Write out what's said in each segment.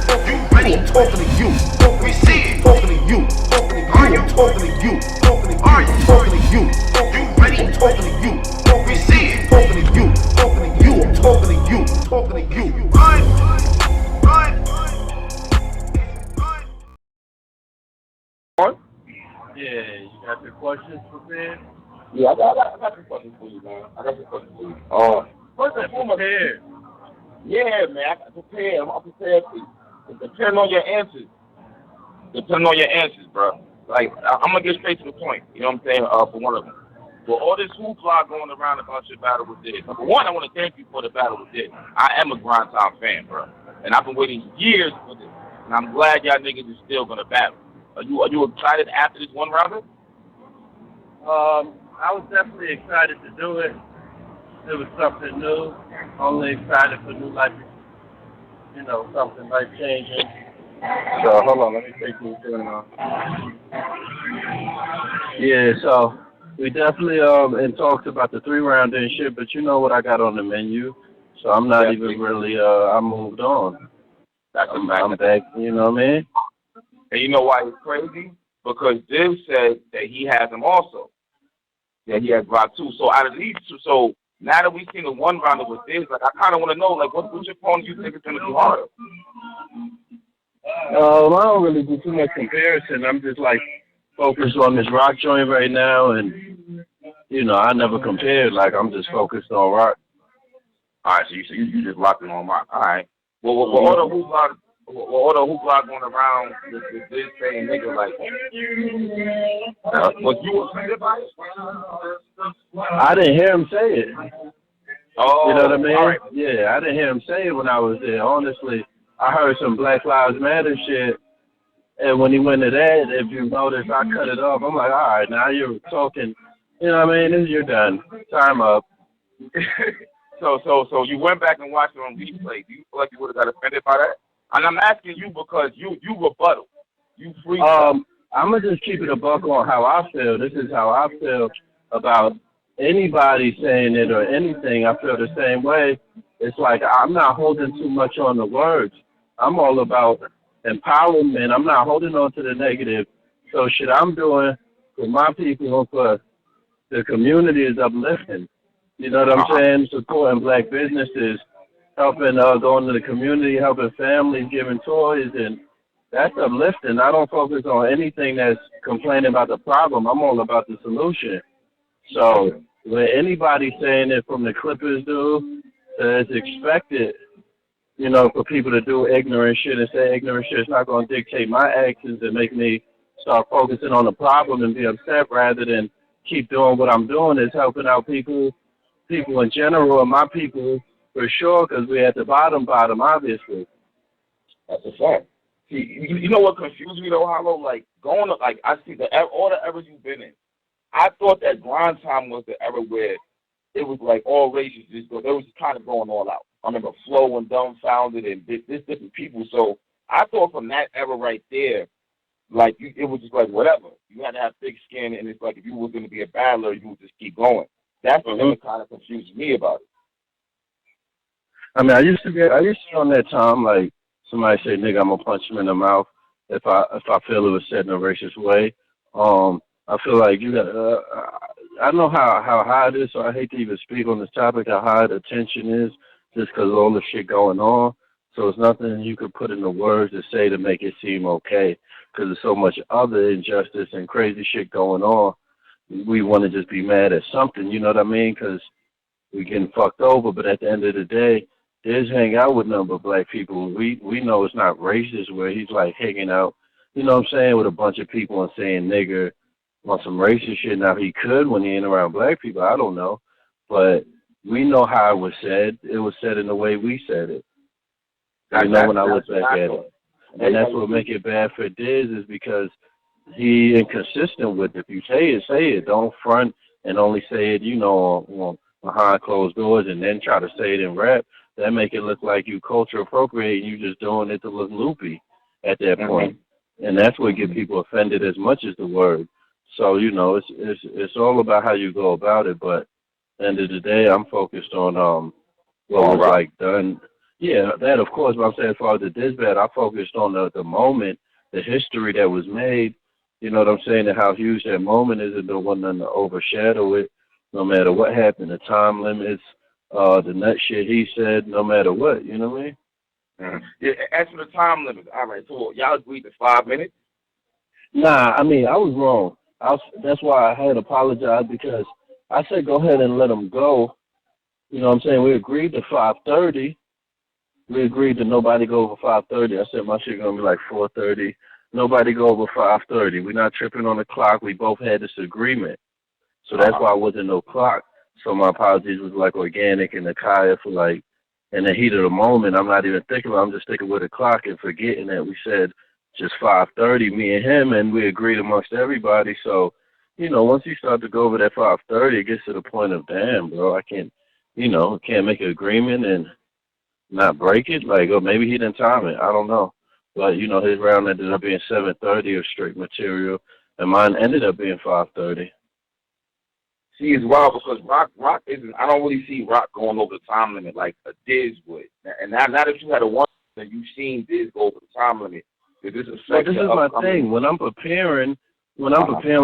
You ready? I'm talking to you. We see it. Talking to you. Talking to you. I'm talking to you. Talking to you. I'm talking to you. You ready? I'm talking to you. We see it. Talking to you. Talking to you. I'm talking to you. Talking to you. Run. Run. Yeah, you got your questions prepared? Yeah, I got some questions for you, man. I got some questions for you. First and foremost, yeah, man, I got prepared. I'm prepared for you. Depending on your answers. Depending on your answers, bro. Like, I'm gonna get straight to the point. You know what I'm saying? For one of them. For all this hoopla going around about your battle with Diz. Number one, I want to thank you for the battle with Diz. I am a Grind Time fan, bro, and I've been waiting years for this. And I'm glad y'all niggas is still gonna battle. Are you excited after this one rounder? I was definitely excited to do it. It was something new. Only excited for new life, something life changing. So hold on, let me take you through now. Yeah, so we definitely and talked about the 3 round and shit, but you know what I got on the menu, so I'm not even really I moved on. I'm back, you know what I mean? And you know why it's crazy? Because Div said that he has him also. That he has Brock too. So out of these two, so now that we've seen the one rounder with Div, like I kind of want to know, like, what's your opponent you think is going to be harder? I don't really do too much comparison. I'm just like focused on this rock joint right now, and I never compared. Like I'm just focused on rock. All right, so you just rocking on rock. All right. Well, all the hoopla going around with this saying nigga like, was you offended by it? I didn't hear him say it. Oh, you know what I mean? Right. Yeah, I didn't hear him say it when I was there. Honestly, I heard some Black Lives Matter shit, and when he went to that, if you notice, I cut it off. I'm like, all right, now you're talking. You know what I mean? You're done. Time up. So you went back and watched it on replay. Do you feel like you would have got offended by that? And I'm asking you because you rebuttal. You free. I'm gonna just keep it a buck on how I feel. This is how I feel about anybody saying it or anything. I feel the same way. It's like I'm not holding too much on the words. I'm all about empowerment. I'm not holding on to the negative. So shit I'm doing for my people and for the community is uplifting. You know what I'm saying? Supporting black businesses, helping going to the community, helping families, giving toys, and that's uplifting. I don't focus on anything that's complaining about the problem. I'm all about the solution. So when anybody saying it from the Clippers do, it's expected, for people to do ignorant shit and say ignorant shit is not going to dictate my actions and make me start focusing on the problem and be upset rather than keep doing what I'm doing is helping out people in general and my people for sure because we're at the bottom, obviously. That's a fact. See, you know what confused me though, Hollow? Like, I see all the eras you've been in. I thought that Grind Time was the era where it was like all races they was just kind of going all out. I remember Flo and Dumbfounded and this different people. So I thought from that era right there, like it was just like whatever. You had to have thick skin, and it's like if you were going to be a battler, you would just keep going. That's what kind of confused me about it. I mean, I used to be on that time like somebody say, "Nigga, I'm gonna punch him in the mouth" if I feel it was said in a racist way. I feel like you got. I know how high it is, so I hate to even speak on this topic. How high the tension is, just because of all the shit going on. So it's nothing you could put into words to say to make it seem okay. Because there's so much other injustice and crazy shit going on. We want to just be mad at something, you know what I mean? Because we getting fucked over. But at the end of the day, Diz hang out with none but black people. We know it's not racist where he's like hanging out, you know what I'm saying, with a bunch of people and saying nigger on some racist shit. Now he could when he ain't around black people. I don't know. But we know how it was said. It was said in the way we said it. When I look back at it. And that's what make it bad for Diz is because he inconsistent with it. If you say it, say it. Don't front and only say it, behind closed doors and then try to say it in rap. That make it look like you culture appropriate and you just doing it to look loopy at that point. And that's what get people offended as much as the word. So, it's all about how you go about it. But at the end of the day, I'm focused on what was like done. Yeah, that of course. But I'm saying as far as the disband, I focused on the moment, the history that was made. You know what I'm saying, and how huge that moment is, and don't want nothing to overshadow it. No matter what happened, the time limits, the nut shit he said, no matter what. You know what I mean? Yeah, as for the time limit, all right, so y'all agreed to 5 minutes? Nah, I mean I was wrong. That's why I had apologized because I said go ahead and let him go. You know what I'm saying? We agreed to 5:30. We agreed that nobody go over 5:30. I said my shit gonna be like 4:30. Nobody go over 5:30. We're not tripping on the clock. We both had this agreement, so that's why I wasn't no clock. So my apologies was like organic and the Kaya for like in the heat of the moment. I'm not even thinking. I'm just thinking with the clock and forgetting that we said just 5:30. Me and him, and we agreed amongst everybody. So once you start to go over that 5:30, it gets to the point of damn, bro. I can't, can't make an agreement and not break it? Like, or maybe he didn't time it. I don't know. But his round ended up being 7:30 of straight material, and mine ended up being 5:30. See, it's wild because Rock isn't. I don't really see Rock going over the time limit like a Diz would. And now that you had a one that you've seen Diz go over the time limit, does this Well, affect this your is my upcoming? thing. When I'm preparing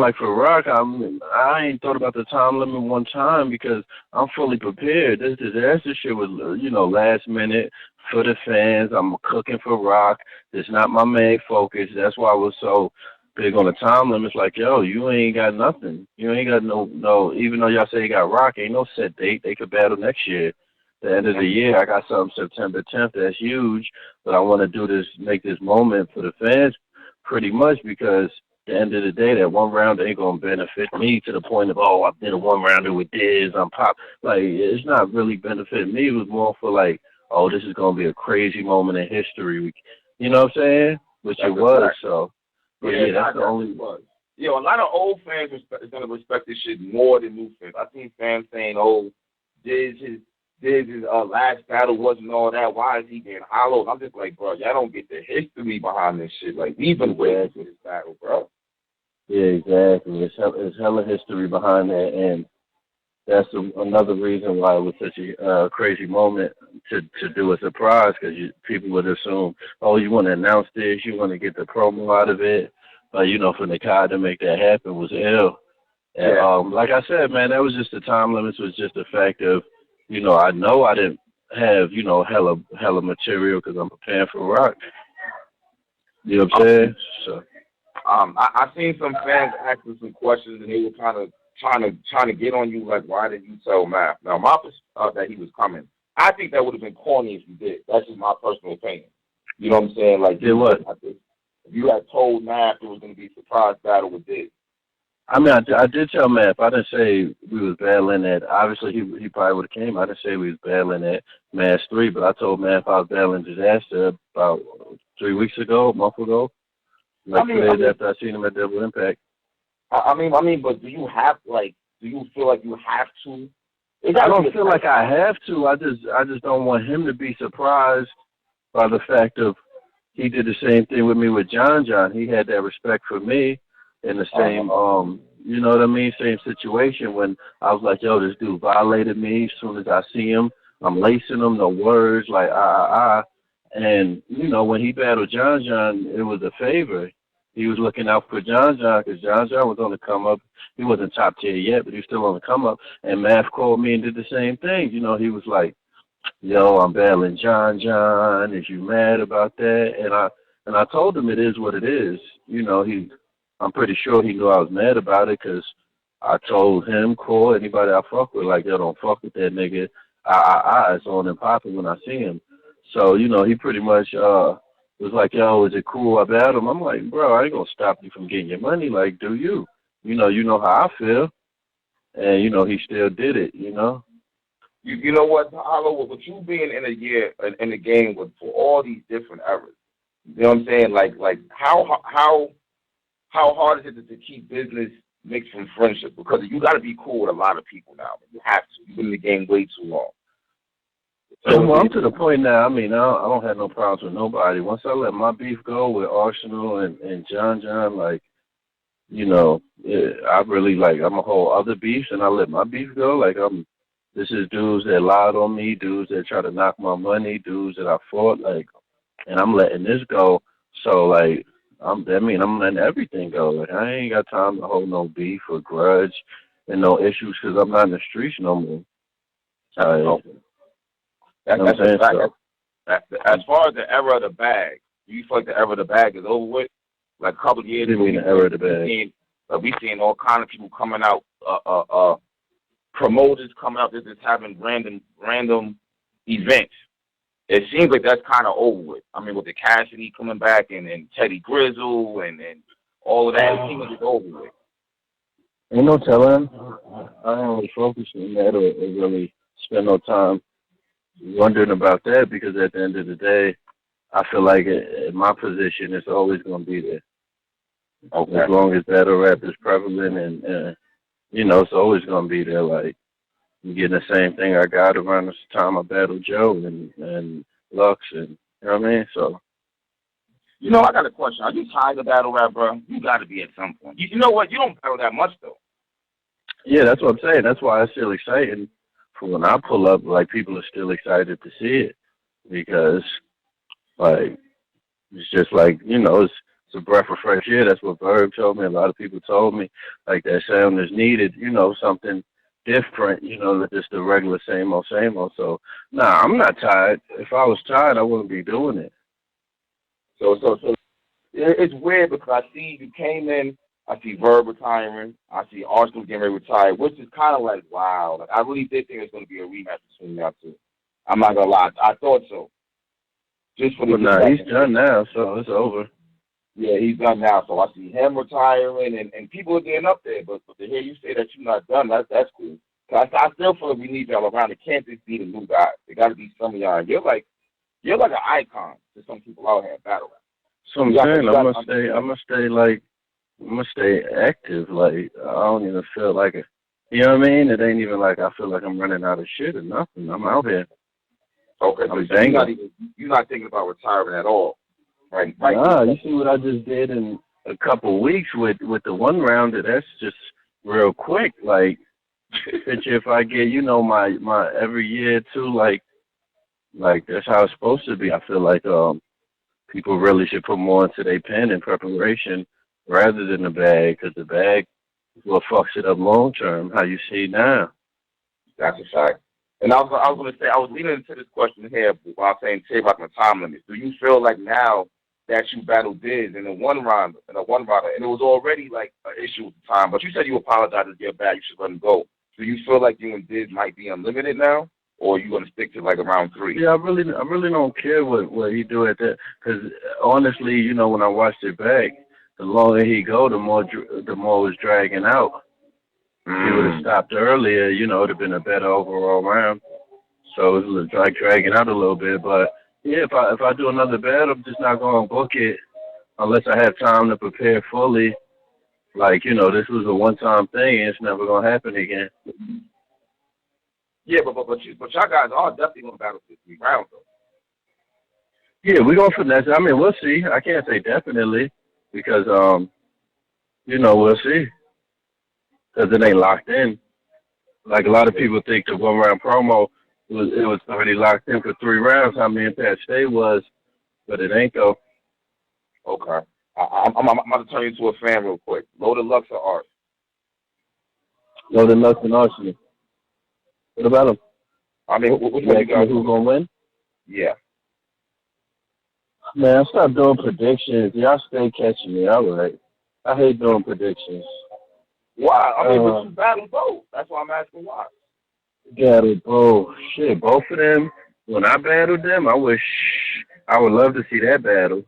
like for Rock, I ain't thought about the time limit one time because I'm fully prepared. This disaster shit was last minute for the fans. I'm cooking for Rock. It's not my main focus. That's why I was so big on the time limit. It's like, yo, you ain't got nothing. You ain't got no. Even though y'all say you got Rock, ain't no set date. They could battle next year. The end of the year, I got something September 10th. That's huge, but I want to do this, make this moment for the fans, pretty much because at the end of the day, that one round ain't gonna benefit me to the point of I did a one rounder with Diz, I'm pop. Like it's not really benefiting me. It was more for like, this is gonna be a crazy moment in history. You know what I'm saying? Which That's it a was. fact. So, but Yeah, yeah, that's the only. was. A lot of old fans is gonna respect this shit more than new fans. I seen fans saying, "Oh, Diz's last battle wasn't all that. Why is he being hollowed?" I'm just like, bro, y'all don't get the history behind this shit. Like we've been waiting for this battle, bro. Yeah, exactly. It's hella history behind that, and that's another reason why it was such a crazy moment to do a surprise because people would assume, you want to announce this, you want to get the promo out of it, but for Nakai to make that happen was ill. And like I said, man, that was just the time limits was just the fact of, I know I didn't have hella material because I'm preparing for Rock. You know what I'm saying? So. I seen some fans asking some questions, and they were kind of trying to get on you, like, why did you tell Math? Now, my that he was coming, I think that would have been corny if you did. That's just my personal opinion. You know what I'm saying? Like, Did what? If you had told Math it was going to be a surprise battle with this. I mean, I did tell Matt. I didn't say we was battling at. Obviously, he probably would have came. I didn't say we was battling at Mass 3, but I told Matt I was battling Disaster about 3 weeks ago, a month ago. Like 2 days after I seen him at Double Impact. I mean, but do you feel like you have to? I don't feel like I have to. I just don't want him to be surprised by the fact of he did the same thing with me with John John. He had that respect for me in the same, you know what I mean, same situation when I was like, yo, this dude violated me. As soon as I see him, I'm lacing him, no words, like, And, when he battled John John, it was a favor. He was looking out for John John because John John was on the come up. He wasn't top tier yet, but he was still on the come up. And Math called me and did the same thing. He was like, yo, I'm battling John John. Is you mad about that? And I told him it is what it is. I'm pretty sure he knew I was mad about it because I told him, Core, anybody I fuck with, like, yo, don't fuck with that nigga. It's on and popping when I see him. So, he pretty much was like, yo, is it cool I battle him? I'm like, bro, I ain't going to stop you from getting your money. Like, do you? You know how I feel. And, he still did it, You know what, Hollow, with you being in the game for all these different eras, you know what I'm saying? Like how hard is it to keep business mixed from friendship? Because you got to be cool with a lot of people now. You have to. You've been in the game way too long. Well, I'm to the point now. I mean, I don't have no problems with nobody. Once I let my beef go with Arsenal and John John, like, I really like I'm a whole other beefs, and I let my beef go. Like This is dudes that lied on me, dudes that try to knock my money, dudes that I fought, like, and I'm letting this go. So, like, I'm letting everything go. Like, I ain't got time to hold no beef or grudge and no issues because I'm not in the streets no more. Okay. You know what That's I'm a saying? fact. So, As far as the era of the bag, do you feel like the era of the bag is over with? Like a couple of years you ago, mean the era of the bag? we seen all kind of people coming out, promoters coming out, just having random events. It seems like that's kind of over with. I mean, with the Cassidy coming back and Teddy Grizzle and all of that, it seems like it's over with. Ain't no telling. I ain't really focused on that or really spend no time wondering about that because at the end of the day, I feel like in my position, it's always going to be there. Okay. As long as battle rap is prevalent and it's always going to be there. Like, I'm getting the same thing I got around the time I battled Joe and Lux and, you know what I mean? So. You know, I got a question. Are you tired of battle rap, bro? You got to be at some point. You know what? You don't battle that much, though. Yeah, that's what I'm saying. That's why it's still exciting for when I pull up. Like, people are still excited to see it because, like, it's just like, it's a breath of fresh air. That's what Verb told me. A lot of people told me, like, that sound is needed, something different, than just the regular same old, same old. So, nah, I'm not tired. If I was tired, I wouldn't be doing it. So it's weird because I see you came in, I see Verb retiring, I see Arsenal getting ready to retire, which is kind of like, wow. Like, I really did think it's going to be a rematch between y'all two. I'm not going to lie. I thought so. Just for the he's done now, so it's over. Yeah, he's done now. So I see him retiring, and people are getting up there. But to hear you say that you're not done, that's cool. Cause I still feel like we need y'all around. It can't just be the new guys. There got to be some of y'all. You're like an icon to some people out here in battle rap. So I'm saying I'm gonna stay active. Like, I don't even feel like it. You know what I mean? It ain't even like I feel like I'm running out of shit or nothing. I'm out here. Okay, so you're not thinking about retiring at all, right? Nah, you see what I just did in a couple of weeks with the one rounder. That's just real quick. Like, picture if I get my every year too. Like that's how it's supposed to be. I feel like people really should put more into their pen in preparation rather than the bag, because the bag is what fucks it up long term. How you see now? That's a fact. And I was going to say, I was leaning into this question here while saying about the time limits. Do you feel like now that you battled Diz in a one rounder, and it was already like an issue at the time, but you said you apologized to get back, you should let him go. Do you feel like you and Diz might be unlimited now, or are you going to stick to like around 3? Yeah, I really don't care what he do at that, because honestly, when I watched it back, the longer he go, the more it was dragging out. If he would have stopped earlier, it would have been a better overall round. So it was like dragging out a little bit. But yeah, if I do another battle, I'm just not going to book it unless I have time to prepare fully. Like, this was a one-time thing, and it's never going to happen again. Yeah, but y'all guys are definitely going to battle for 3 rounds, though. Yeah, we're going to finesse. I mean, we'll see. I can't say definitely because, we'll see. Because it ain't locked in. Like, a lot of people think the one-round promo, it was already locked in for 3 rounds, how me and Pat Stay was, but it ain't, though. Okay. I'm about to turn you into a fan real quick. Loaded Lux or Art? Loaded Lux and Arsenal. What about him? I mean, which one you guys? Who's going to win? Yeah. Man, stop doing predictions. Y'all stay catching me. All right. I hate doing predictions. Why? I mean, but you battle both. That's why I'm asking why. Battle both. Shit, both of them. When I battled them, I would love to see that battle.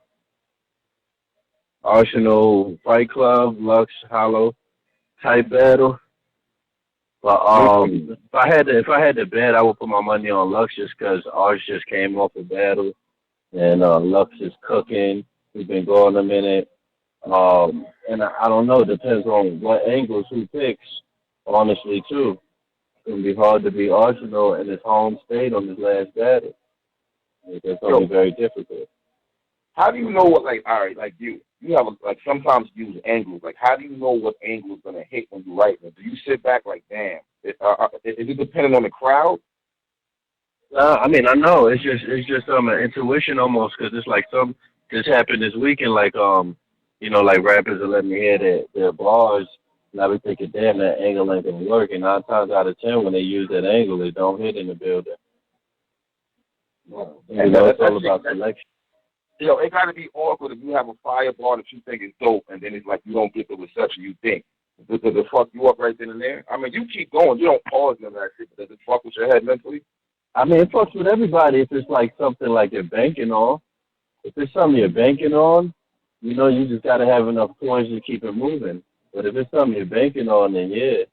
Arsenal, Fight Club, Lux, Hollow type battle. But if I had to bet, I would put my money on Lux just because ours just came off a battle, and Lux is cooking. We've been going a minute. And I don't know. It depends on what angles who picks, honestly, too. It's going to be hard to beat Arsenal in his home state on his last battle. It's going to be very difficult. How do you know what, like, all right, like you have, sometimes use angles. Like, how do you know what angle is going to hit when you write them? Do you sit back like, damn, Is it dependent on the crowd? I mean, I know it's just an intuition almost because it's like this happened this weekend. Like like rappers are letting me hear their bars, and I be thinking, damn, that angle ain't gonna work. And 9 times out of 10, when they use that angle, it don't hit in the building. And it's all about selection. It got to be awkward if you have a fire bar that you think is dope, and then it's like you don't get the reception you think. Does it fuck you up right then and there? I mean, you keep going. You don't pause none of that shit, but does it fuck with your head mentally? I mean, it fucks with everybody if it's like something like you're banking on. If it's something you're banking on, you just got to have enough points to keep it moving. But if it's something you're banking on, then yeah.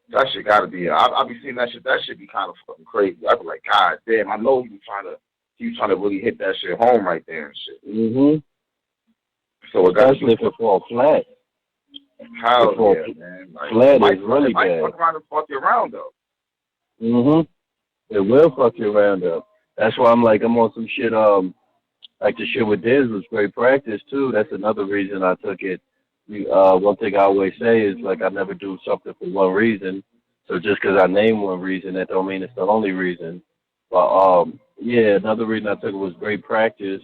That shit got to be. I be seeing that shit. That shit be kind of fucking crazy. I be like, God damn, I know he was trying to really hit that shit home right there and shit. Mhm. So it got especially if it falls flat. Hell yeah, man. Like, flat is really bad. It might fuck around and fuck you around though. Mhm. It will fuck you around up. That's why I'm on some shit. Like the shit with Diz was great practice too. That's another reason I took it. One thing I always say is like I never do something for one reason. So just because I name one reason, that don't mean it's the only reason. But yeah, another reason I took it was great practice.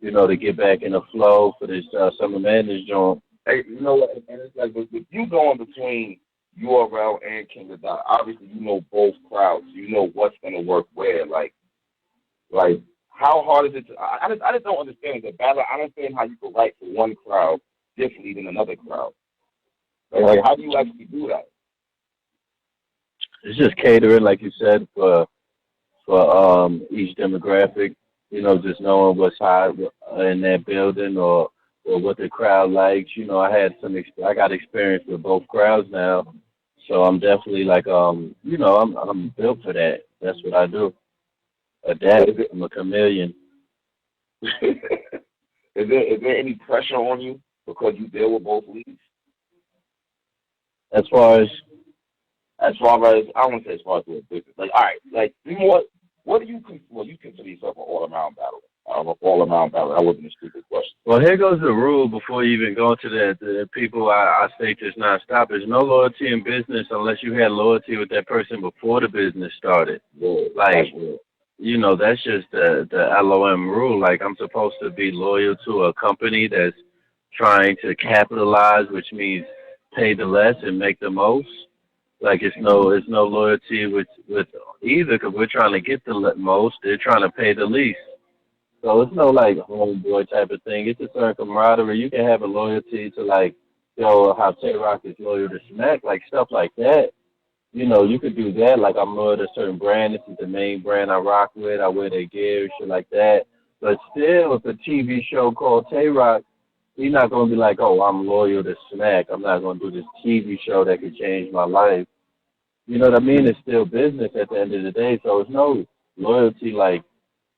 To get back in the flow for this Summer Madness joint. Hey, you know what? And it's like with you going between URL and King of Dot, obviously you know both crowds. You know what's gonna work where. Like how hard is it to? I just don't understand the battle. I don't understand how you could write for one crowd differently than another crowd. Like how do you actually do that? It's just catering, like you said, for each demographic. Just knowing what's hot in that building or what the crowd likes. I got experience with both crowds now, so I'm definitely like I'm built for that. That's what I do. Adapt. I'm a chameleon. Is there any pressure on you because you deal with both leagues? As far as I don't want to say as far as doing business. Like, all right, like what do you consider yourself an all-around battler? That wasn't a stupid question. Well, here goes the rule before you even go to that. The people I state this nonstop. There's no loyalty in business unless you had loyalty with that person before the business started. Yeah, that's just the LOM rule. Like I'm supposed to be loyal to a company that's trying to capitalize, which means pay the less and make the most. Like it's no loyalty with either because we're trying to get the most. They're trying to pay the least. So it's no like homeboy type of thing. It's a certain camaraderie. You can have a loyalty to like, how Tay-Rock is loyal to Smack, like stuff like that. You could do that. Like I'm loyal to a certain brand. This is the main brand I rock with. I wear their gear, shit like that. But still, if a TV show called Tay-Rock, you're not going to be like, oh, I'm loyal to Smack. I'm not going to do this TV show that could change my life. You know what I mean? It's still business at the end of the day. So it's no loyalty like,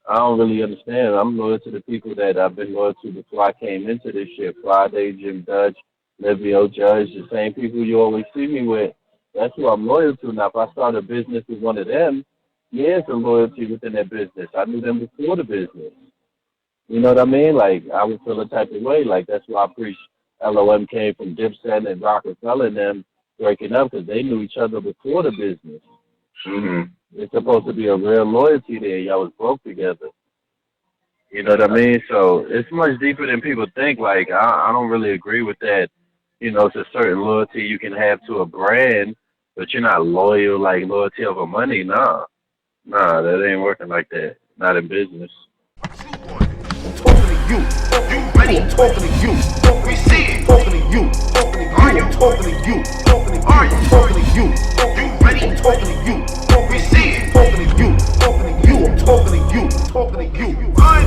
I don't really understand. I'm loyal to the people that I've been loyal to before I came into this shit. Friday, Jim Dutch, Livio Judge, the same people you always see me with. That's who I'm loyal to. Now, if I start a business with one of them, yeah, it's a loyalty within that business. I knew them before the business. You know what I mean? Like, I would feel a type of way. Like, that's why I preach LOM came from Dipset and Rockefeller and them breaking up because they knew each other before the business. Mm-hmm. It's supposed to be a real loyalty there. Y'all was broke together. You know what I mean? So it's much deeper than people think. Like, I don't really agree with that. It's a certain loyalty you can have to a brand, but you're not loyal, like loyalty over money. Nah, that ain't working like that. Not in business. Talking to you. You ready? Talking to you. We see it. Talking to you. Talking to you. Are you talking to you? Talking to you. Are you talking to you? You ready? Talking to you. We see it. Talking to you. Talking to you. I'm talking to you. Talking to you. Run.